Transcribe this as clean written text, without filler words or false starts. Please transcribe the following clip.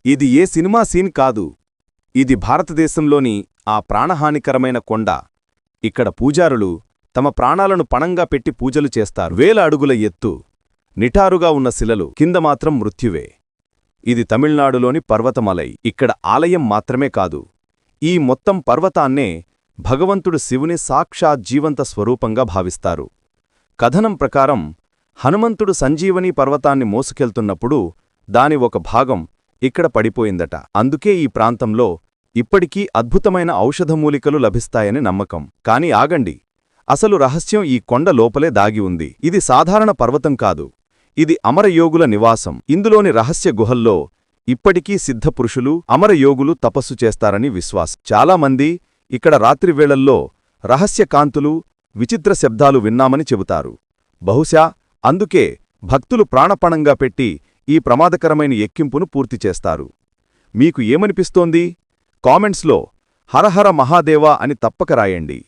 ఇది ఏ cinema scene కాదు. ఇది భారతదేశంలోని ఆ ప్రాణహానికరమైన కొండ. ఇక్కడ పూజారులు తమ ప్రాణాలను పణంగా పెట్టి పూజలు చేస్తారు. 1000 అడుగుల ఎత్తు, నిటారుగా ఉన్న శిలలు, కింద మాత్రం మృత్యువే. ఇది తమిళనాడులోని పర్వతమలై. ఇక్కడ ఆలయం మాత్రమే కాదు, ఈ మొత్తం పర్వతాన్నే భగవంతుడు శివుని సాక్షాత్ జీవంత స్వరూపంగా భావిస్తారు. కథనం ప్రకారం హనుమంతుడు సంజీవనీ పర్వతాన్ని మోసుకెళ్తున్నప్పుడు దాని ఒక భాగం ఇక్కడ పడిపోయిందట. అందుకే ఈ ప్రాంతంలో ఇప్పటికీ అద్భుతమైన ఔషధమూలికలు లభిస్తాయని నమ్మకం. కాని ఆగండి, అసలు రహస్యం ఈ కొండ లోపలే దాగి ఉంది. ఇది సాధారణ పర్వతం కాదు, ఇది అమరయోగుల నివాసం. ఇందులోని రహస్య గుహల్లో ఇప్పటికీ సిద్ధపురుషులు, అమరయోగులు తపస్సు చేస్తారని విశ్వాసం. చాలామంది ఇక్కడ రాత్రివేళల్లో రహస్య కాంతులు, విచిత్ర శబ్దాలు విన్నామని చెబుతారు. బహుశా అందుకే భక్తులు ప్రాణపణంగా పెట్టి ఈ ప్రమాదకరమైన ఎక్కింపును పూర్తి చేస్తారు. మీకు ఏమనిపిస్తోంది? కామెంట్స్లో హరహర మహాదేవా అని తప్పక రాయండి.